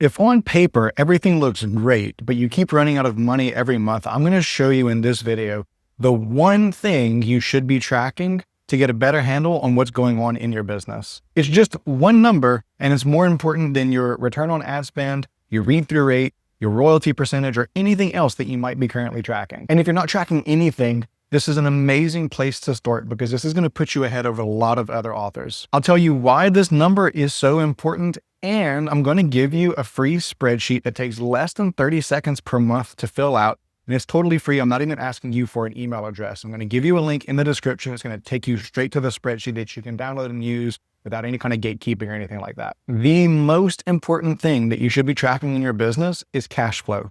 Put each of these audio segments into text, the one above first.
If on paper, everything looks great, but you keep running out of money every month, I'm going to show you in this video the one thing you should be tracking to get a better handle on what's going on in your business. It's just one number, and it's more important than your return on ad spend, your read-through rate, your royalty percentage, or anything else that you might be currently tracking. And if you're not tracking anything, this is an amazing place to start because this is going to put you ahead of a lot of other authors. I'll tell you why this number is so important, and I'm going to give you a free spreadsheet that takes less than 30 seconds per month to fill out. And it's totally free. I'm not even asking you for an email address. I'm going to give you a link in the description. It's going to take you straight to the spreadsheet that you can download and use without any kind of gatekeeping or anything like that. The most important thing that you should be tracking in your business is cash flow.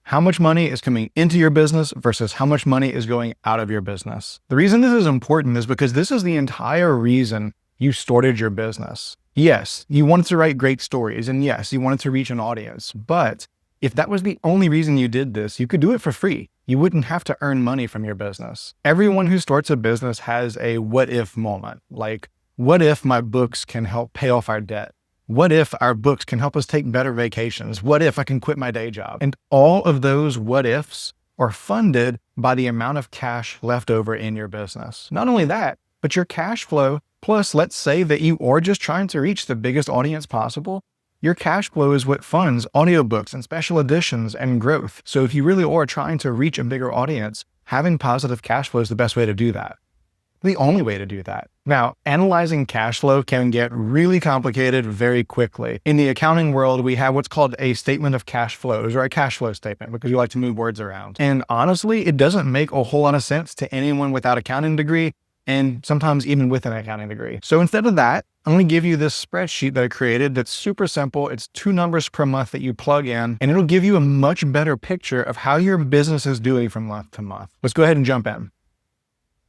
How much money is coming into your business versus how much money is going out of your business. The reason this is important is because this is the entire reason you started your business. Yes, you wanted to write great stories, and yes, you wanted to reach an audience, but if that was the only reason you did this, you could do it for free. You wouldn't have to earn money from your business. Everyone who starts a business has a what if moment. Like, what if my books can help pay off our debt? What if our books can help us take better vacations? What if I can quit my day job? And all of those what ifs are funded by the amount of cash left over in your business. Not only that, but your cash flow, plus let's say that you are just trying to reach the biggest audience possible, your cash flow is what funds audiobooks and special editions and growth. So if you really are trying to reach a bigger audience, having positive cash flow is the best way to do that. The only way to do that. Now, analyzing cash flow can get really complicated very quickly. In the accounting world, we have what's called a statement of cash flows, or a cash flow statement, because we like to move words around. And honestly, it doesn't make a whole lot of sense to anyone without an accounting degree, and sometimes even with an accounting degree. So instead of that, I'm going to give you this spreadsheet that I created that's super simple. It's 2 numbers per month that you plug in, and it'll give you a much better picture of how your business is doing from month to month. Let's go ahead and jump in.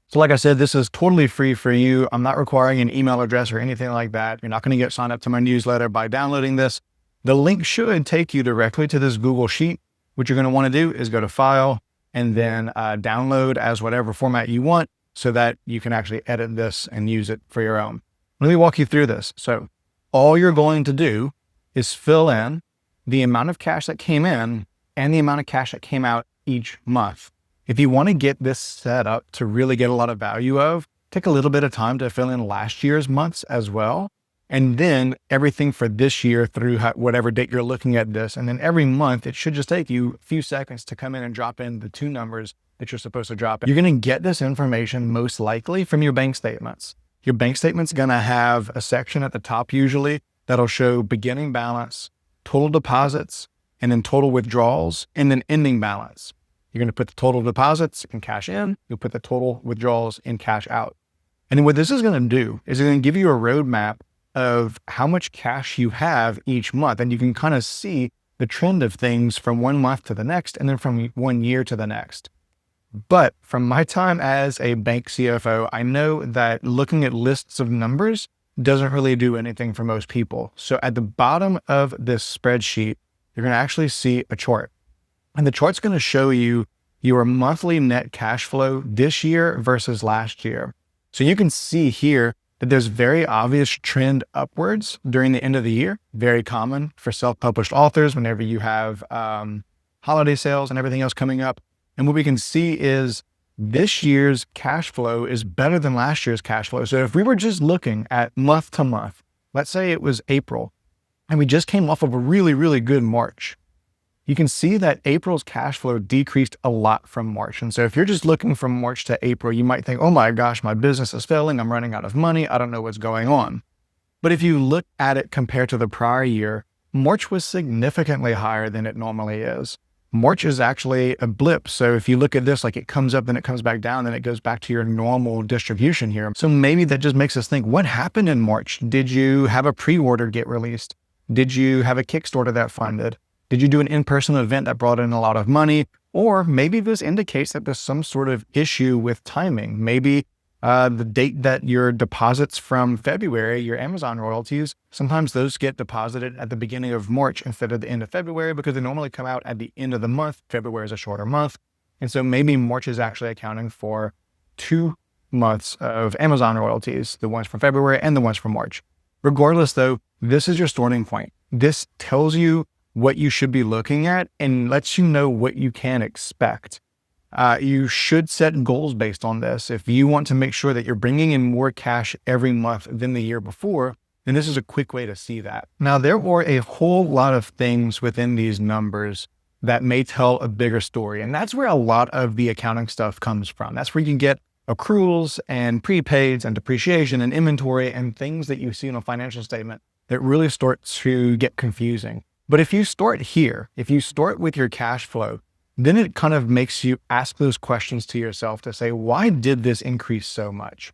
So like I said, this is totally free for you. I'm not requiring an email address or anything like that. You're not going to get signed up to my newsletter by downloading this. The link should take you directly to this Google Sheet. What you're going to want to do is go to File and then download as whatever format you want so that you can actually edit this and use it for your own. Let me walk you through this. So all you're going to do is fill in the amount of cash that came in and the amount of cash that came out each month. If you want to get this set up to really get a lot of value of, take a little bit of time to fill in last year's months as well. And then everything for this year through whatever date you're looking at this. And then every month, it should just take you a few seconds to come in and drop in the 2 numbers that you're supposed to drop in. You're going to get this information most likely from your bank statements. Your bank statement's going to have a section at the top usually that'll show beginning balance, total deposits, and then total withdrawals, and then ending balance. You're going to put the total deposits in cash in, you'll put the total withdrawals in cash out. And then what this is going to do is it's going to give you a roadmap of how much cash you have each month. And you can kind of see the trend of things from one month to the next, and then from one year to the next. But from my time as a bank CFO, I know that looking at lists of numbers doesn't really do anything for most people. So at the bottom of this spreadsheet, you're going to actually see a chart. And the chart's going to show you your monthly net cash flow this year versus last year. So you can see here that there's very obvious trend upwards during the end of the year. Very common for self-published authors whenever you have holiday sales and everything else coming up. And what we can see is this year's cash flow is better than last year's cash flow. So if we were just looking at month to month, let's say it was April, and we just came off of a really, really good March, you can see that April's cash flow decreased a lot from March. And so if you're just looking from March to April, you might think, oh my gosh, my business is failing. I'm running out of money. I don't know what's going on. But if you look at it compared to the prior year, March was significantly higher than it normally is. March is actually a blip. So if you look at this, like it comes up, then it comes back down, then it goes back to your normal distribution here. So maybe that just makes us think, what happened in March? Did you have a pre-order get released? Did you have a Kickstarter that funded? Did you do an in-person event that brought in a lot of money? Or maybe this indicates that there's some sort of issue with timing. Maybe the date that your deposits from February, your Amazon royalties, sometimes those get deposited at the beginning of March instead of the end of February because they normally come out at the end of the month. February is a shorter month. And so maybe March is actually accounting for 2 months of Amazon royalties, the ones from February and the ones from March. Regardless though, this is your starting point. This tells you what you should be looking at and lets you know what you can expect. You should set goals based on this. If you want to make sure that you're bringing in more cash every month than the year before, then this is a quick way to see that. Now, there are a whole lot of things within these numbers that may tell a bigger story. And that's where a lot of the accounting stuff comes from. That's where you can get accruals and prepaids and depreciation and inventory and things that you see in a financial statement that really start to get confusing. But if you start here, if you start with your cash flow, then it kind of makes you ask those questions to yourself to say, why did this increase so much?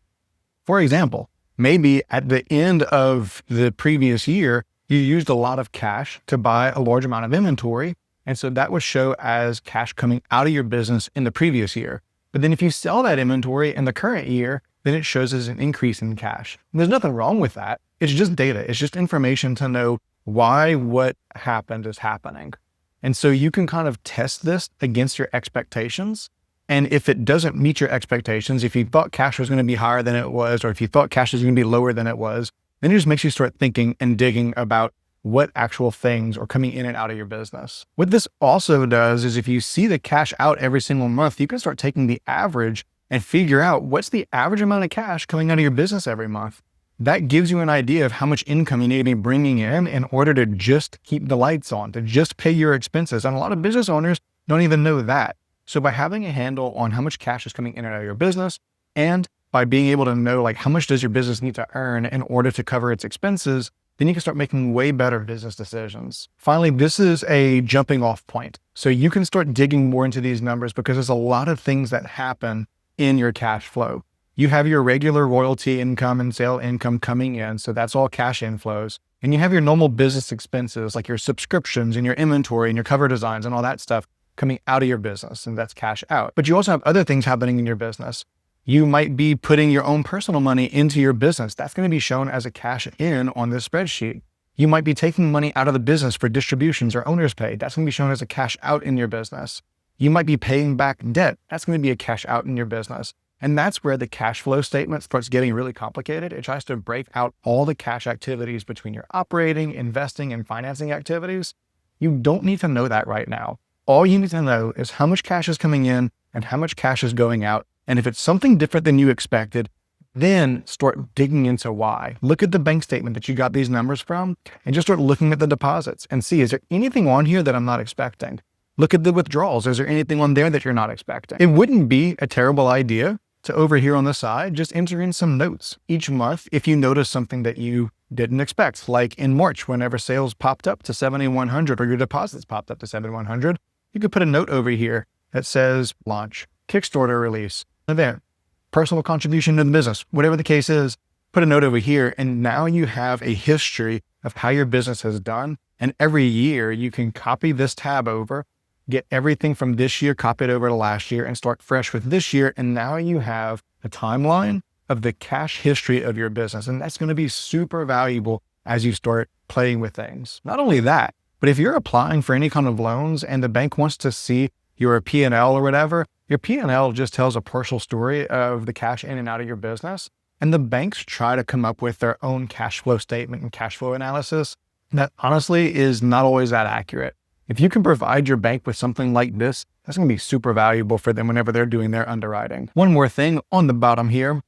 For example, maybe at the end of the previous year, you used a lot of cash to buy a large amount of inventory. And so that would show as cash coming out of your business in the previous year. But then if you sell that inventory in the current year, then it shows as an increase in cash. And there's nothing wrong with that. It's just data. It's just information to know why what happened is happening. And so you can kind of test this against your expectations. And if it doesn't meet your expectations, if you thought cash was going to be higher than it was, or if you thought cash was going to be lower than it was, then it just makes you start thinking and digging about what actual things are coming in and out of your business. What this also does is if you see the cash out every single month, you can start taking the average and figure out what's the average amount of cash coming out of your business every month. That gives you an idea of how much income you need to be bringing in order to just keep the lights on, to just pay your expenses. And a lot of business owners don't even know that. So by having a handle on how much cash is coming in and out of your business, and by being able to know like how much does your business need to earn in order to cover its expenses, then you can start making way better business decisions. Finally, this is a jumping off point. So you can start digging more into these numbers because there's a lot of things that happen in your cash flow. You have your regular royalty income and sale income coming in. So that's all cash inflows. And you have your normal business expenses like your subscriptions and your inventory and your cover designs and all that stuff coming out of your business. And that's cash out. But you also have other things happening in your business. You might be putting your own personal money into your business. That's going to be shown as a cash in on this spreadsheet. You might be taking money out of the business for distributions or owner's pay. That's going to be shown as a cash out in your business. You might be paying back debt. That's going to be a cash out in your business. And that's where the cash flow statement starts getting really complicated. It tries to break out all the cash activities between your operating, investing, and financing activities. You don't need to know that right now. All you need to know is how much cash is coming in and how much cash is going out. And if it's something different than you expected, then start digging into why. Look at the bank statement that you got these numbers from and just start looking at the deposits and see, is there anything on here that I'm not expecting? Look at the withdrawals. Is there anything on there that you're not expecting? It wouldn't be a terrible idea to over here on the side, just enter in some notes each month if you notice something that you didn't expect. Like in March, whenever sales popped up to 7,100 or your deposits popped up to 7,100, you could put a note over here that says launch, Kickstarter release, event, personal contribution to the business, whatever the case is, put a note over here. And now you have a history of how your business has done. And every year you can copy this tab over, get everything from this year, copy it over to last year and start fresh with this year. And now you have a timeline of the cash history of your business. And that's going to be super valuable as you start playing with things. Not only that, but if you're applying for any kind of loans and the bank wants to see your P&L or whatever, your P&L just tells a partial story of the cash in and out of your business. And the banks try to come up with their own cash flow statement and cash flow analysis. That honestly is not always that accurate. If you can provide your bank with something like this, that's going to be super valuable for them whenever they're doing their underwriting. One more thing on the bottom here,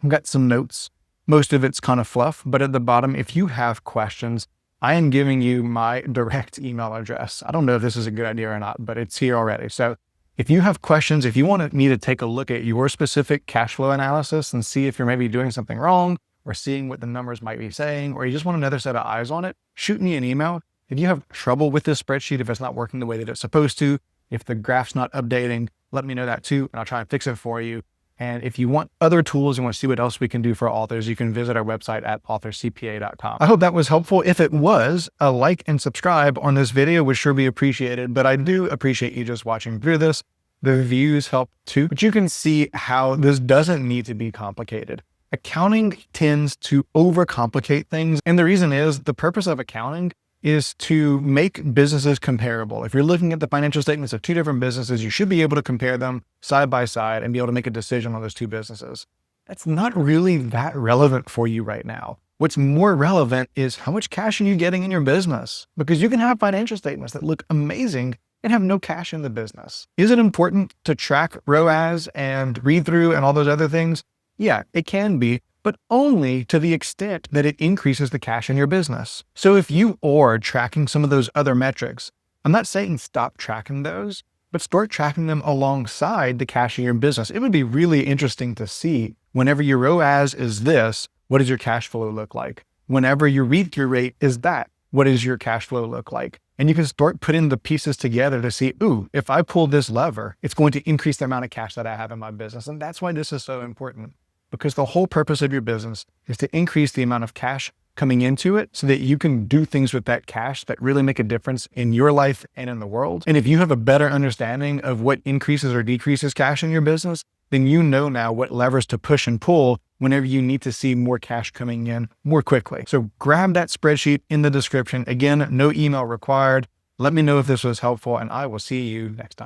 I've got some notes. Most of it's kind of fluff, but at the bottom, if you have questions, I am giving you my direct email address. I don't know if this is a good idea or not, but it's here already. So if you have questions, if you want me to take a look at your specific cash flow analysis and see if you're maybe doing something wrong or seeing what the numbers might be saying, or you just want another set of eyes on it, shoot me an email. If you have trouble with this spreadsheet, if it's not working the way that it's supposed to, if the graph's not updating, let me know that too, and I'll try and fix it for you. And if you want other tools and want to see what else we can do for authors, you can visit our website at authorcpa.com. I hope that was helpful. If it was, a like and subscribe on this video would sure be appreciated, but I do appreciate you just watching through this. The views help too, but you can see how this doesn't need to be complicated. Accounting tends to overcomplicate things. And the reason is the purpose of accounting is to make businesses comparable. If you're looking at the financial statements of two different businesses, you should be able to compare them side by side and be able to make a decision on those two businesses. That's not really that relevant for you right now. What's more relevant is how much cash are you getting in your business? Because you can have financial statements that look amazing and have no cash in the business. Is it important to track ROAS and read through and all those other things? Yeah, it can be, but only to the extent that it increases the cash in your business. So if you are tracking some of those other metrics, I'm not saying stop tracking those, but start tracking them alongside the cash in your business. It would be really interesting to see whenever your ROAS is this, what does your cash flow look like? Whenever your read-through rate is that, what does your cash flow look like? And you can start putting the pieces together to see, ooh, if I pull this lever, it's going to increase the amount of cash that I have in my business. And that's why this is so important, because the whole purpose of your business is to increase the amount of cash coming into it so that you can do things with that cash that really make a difference in your life and in the world. And if you have a better understanding of what increases or decreases cash in your business, then you know now what levers to push and pull whenever you need to see more cash coming in more quickly. So grab that spreadsheet in the description. Again, no email required. Let me know if this was helpful, and I will see you next time.